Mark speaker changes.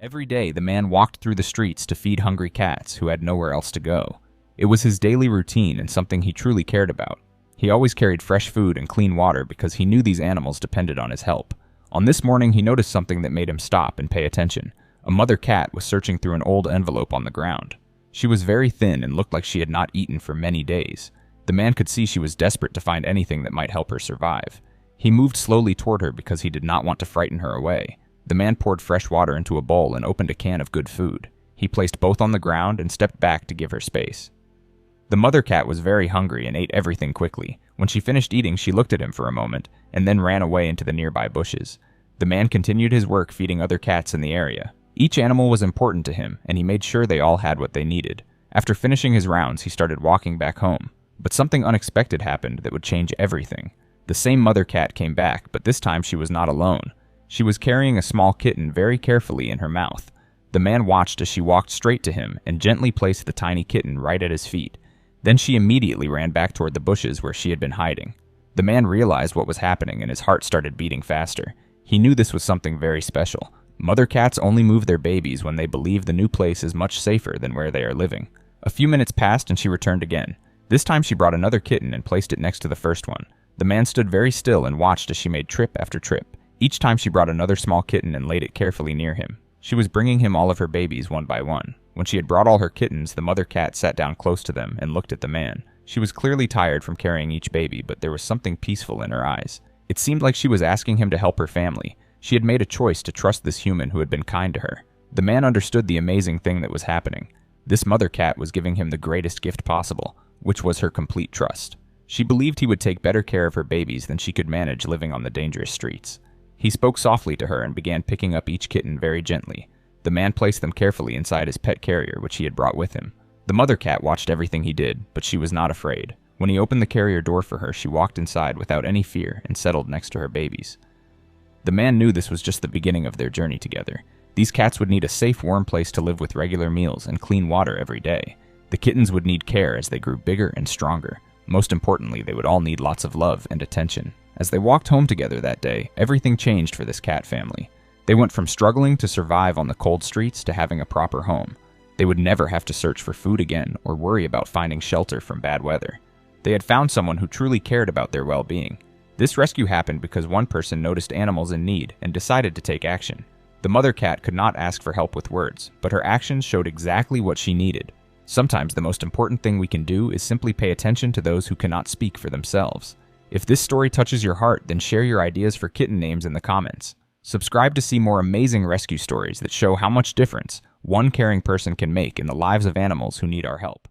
Speaker 1: Every day, the man walked through the streets to feed hungry cats who had nowhere else to go. It was his daily routine and something he truly cared about. He always carried fresh food and clean water because he knew these animals depended on his help. On this morning, he noticed something that made him stop and pay attention. A mother cat was searching through an old envelope on the ground. She was very thin and looked like she had not eaten for many days. The man could see she was desperate to find anything that might help her survive. He moved slowly toward her because he did not want to frighten her away. The man poured fresh water into a bowl and opened a can of good food. He placed both on the ground and stepped back to give her space. The mother cat was very hungry and ate everything quickly. When she finished eating, she looked at him for a moment and then ran away into the nearby bushes. The man continued his work feeding other cats in the area. Each animal was important to him, and he made sure they all had what they needed. After finishing his rounds, he started walking back home. But something unexpected happened that would change everything. The same mother cat came back, but this time she was not alone. She was carrying a small kitten very carefully in her mouth. The man watched as she walked straight to him and gently placed the tiny kitten right at his feet. Then she immediately ran back toward the bushes where she had been hiding. The man realized what was happening and his heart started beating faster. He knew this was something very special. Mother cats only move their babies when they believe the new place is much safer than where they are living. A few minutes passed and she returned again. This time she brought another kitten and placed it next to the first one. The man stood very still and watched as she made trip after trip. Each time she brought another small kitten and laid it carefully near him. She was bringing him all of her babies one by one. When she had brought all her kittens, the mother cat sat down close to them and looked at the man. She was clearly tired from carrying each baby, but there was something peaceful in her eyes. It seemed like she was asking him to help her family. She had made a choice to trust this human who had been kind to her. The man understood the amazing thing that was happening. This mother cat was giving him the greatest gift possible, which was her complete trust. She believed he would take better care of her babies than she could manage living on the dangerous streets. He spoke softly to her and began picking up each kitten very gently. The man placed them carefully inside his pet carrier, which he had brought with him. The mother cat watched everything he did, but she was not afraid. When he opened the carrier door for her, she walked inside without any fear and settled next to her babies. The man knew this was just the beginning of their journey together. These cats would need a safe, warm place to live with regular meals and clean water every day. The kittens would need care as they grew bigger and stronger. Most importantly, they would all need lots of love and attention. As they walked home together that day, everything changed for this cat family. They went from struggling to survive on the cold streets to having a proper home. They would never have to search for food again or worry about finding shelter from bad weather. They had found someone who truly cared about their well-being. This rescue happened because one person noticed animals in need and decided to take action. The mother cat could not ask for help with words, but her actions showed exactly what she needed. Sometimes the most important thing we can do is simply pay attention to those who cannot speak for themselves. If this story touches your heart, then share your ideas for kitten names in the comments. Subscribe to see more amazing rescue stories that show how much difference one caring person can make in the lives of animals who need our help.